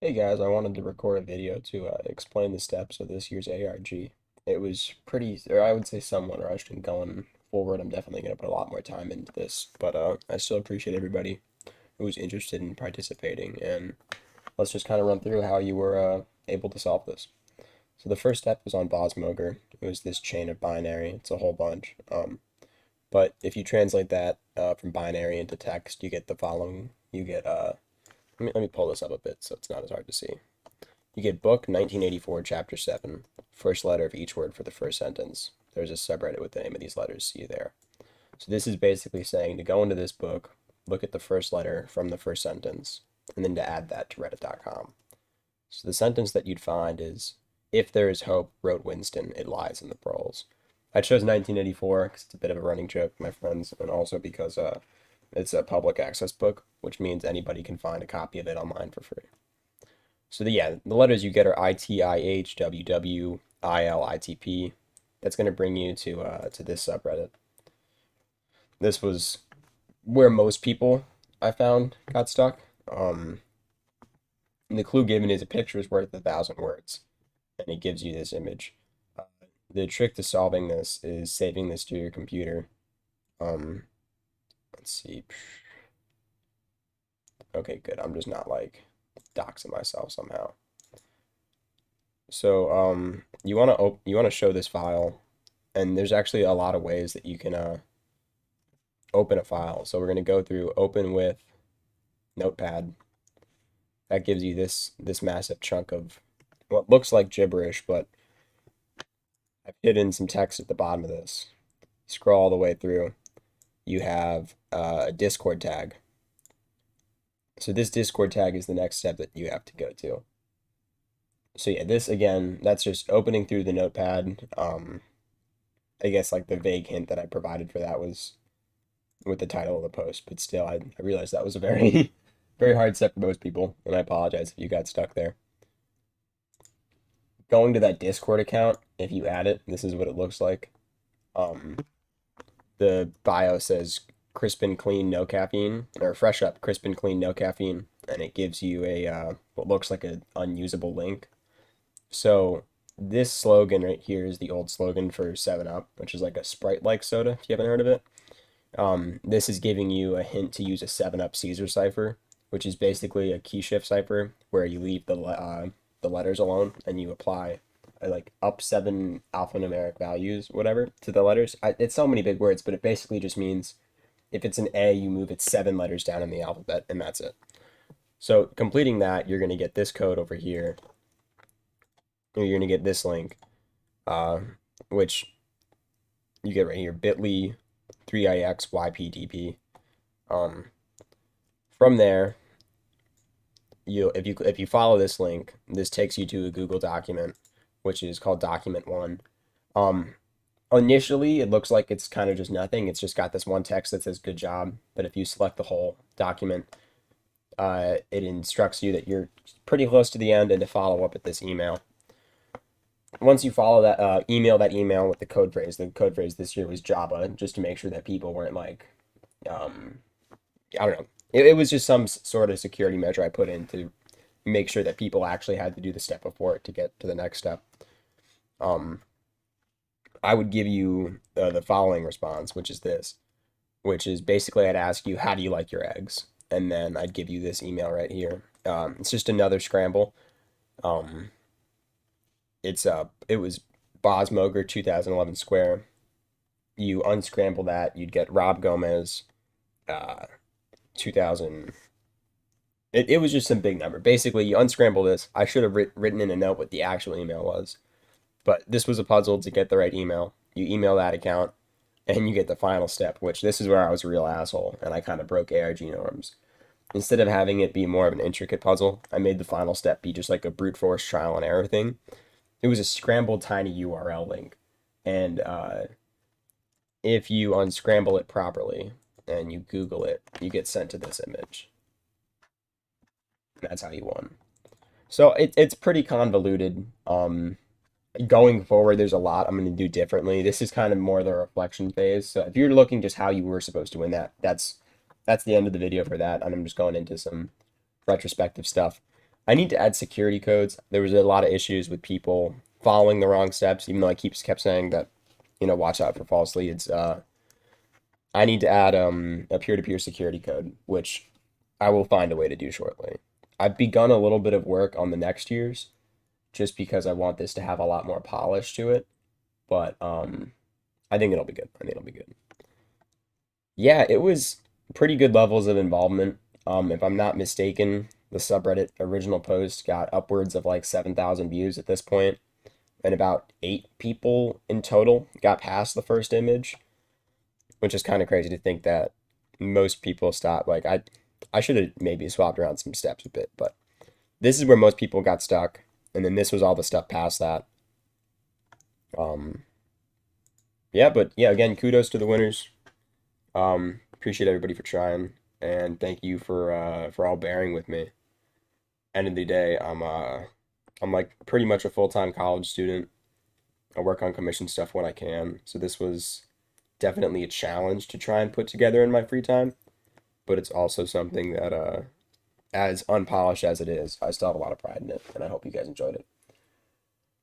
Hey guys, I wanted to record a video to explain the steps of this year's ARG. It was pretty, or I would say somewhat rushed, and going forward, I'm definitely going to put a lot more time into this, but I still appreciate everybody who was interested in participating, and let's just kind of run through how you were able to solve this. So the first step was on Moger. It was this chain of binary. It's a whole bunch. But if you translate that from binary into text, you get the following. You get, let me pull this up a bit so it's not as hard to see. You get book 1984, chapter 7, first letter of each word for the first sentence. There's a subreddit with the name of these letters, see you there. So this is basically saying to go into this book, look at the first letter from the first sentence, and then to add that to reddit.com. So the sentence that you'd find is, if there is hope, wrote Winston, it lies in the pearls. I chose 1984 because it's a bit of a running joke, my friends, and also because it's a public access book, which means anybody can find a copy of it online for free. So the letters you get are ITIH, WW, IL, ITP. That's going to bring you to this subreddit. This was where most people I found got stuck. And the clue given is a picture is worth 1,000 words, and it gives you this image. Uh, the trick to solving this is saving this to your computer. Um, let's see. Okay, good. I'm just not like doxing myself somehow. So you want to show this file, and there's actually a lot of ways that you can open a file. So we're going to go through open with Notepad. That gives you this massive chunk of what looks like gibberish, but I've hidden some text at the bottom of this. Scroll all the way through. You have a Discord tag. So this Discord tag is the next step that you have to go to. So yeah, this again, that's just opening through the Notepad. I guess like the vague hint that I provided for that was with the title of the post, but still, I realized that was a very, very hard step for most people, and I apologize if you got stuck there. Going to that Discord account, if you add it, this is what it looks like. Um, the bio says crisp and clean, no caffeine, or fresh up, crisp and clean, no caffeine, and it gives you a what looks like an unusable link. So this slogan right here is the old slogan for 7 Up, which is like a Sprite-like soda, if you haven't heard of it. This is giving you a hint to use a 7-Up Caesar cipher, which is basically a key shift cipher where you leave the letters alone and you apply like up 7 alphanumeric values, whatever, to the letters. It's so many big words, but it basically just means if it's an A, you move it 7 letters down in the alphabet, and that's it. So completing that, you're going to get this code over here. You're going to get this link, uh, which you get right here, bit.ly 3ixypdp. From there, if you follow this link, this takes you to a Google document, which is called Document One. Um, Initially, it looks like it's kind of just nothing. It's just got this one text that says "Good job," but if you select the whole document, it instructs you that you're pretty close to the end and to follow up with this email. Once you follow that, email that email with the code phrase. The code phrase this year was Java, just to make sure that people weren't like, um, I don't know. It was just some sort of security measure I put in to make sure that people actually had to do the step before it to get to the next step. Um, I would give you the following response, which is this, which is basically I'd ask you, how do you like your eggs? And then I'd give you this email right here. It's just another scramble. Um, it was Boz Moger 2011 square. You unscramble that, you'd get Rob Gomez, 2000. It was just some big number. Basically, you unscramble this. I should have written in a note what the actual email was, but this was a puzzle to get the right email. You email that account, and you get the final step, which this is where I was a real asshole, and I kind of broke ARG norms. Instead of having it be more of an intricate puzzle, I made the final step be just like a brute force trial and error thing. It was a scrambled tiny URL link, and if you unscramble it properly and you Google it, you get sent to this image. That's how you won. So it's pretty convoluted. Going forward, there's a lot I'm going to do differently. This is kind of more the reflection phase. So if you're looking just how you were supposed to win that, that's the end of the video for that. And I'm just going into some retrospective stuff. I need to add security codes. There was a lot of issues with people following the wrong steps, even though I kept saying that, watch out for false leads. I need to add a peer-to-peer security code, which I will find a way to do shortly. I've begun a little bit of work on the next year's just because I want this to have a lot more polish to it, but I think it'll be good. I think it'll be good. Yeah, it was pretty good levels of involvement. If I'm not mistaken, the subreddit original post got upwards of like 7,000 views at this point, and about 8 people in total got past the first image, which is kind of crazy to think that most people stop. Like I should have maybe swapped around some steps a bit, but this is where most people got stuck, and then this was all the stuff past that. Um, yeah, but yeah, again, kudos to the winners. Appreciate everybody for trying, and thank you for all bearing with me. End of the day, I'm like pretty much a full-time college student. I work on commission stuff when I can, so this was definitely a challenge to try and put together in my free time, but it's also something that as unpolished as it is, I still have a lot of pride in it, and I hope you guys enjoyed it.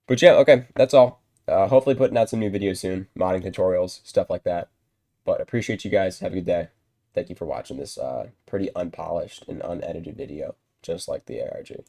But yeah, okay, that's all. Hopefully putting out some new videos soon, modding tutorials, stuff like that. But appreciate you guys. Have a good day. Thank you for watching this pretty unpolished and unedited video, just like the ARG.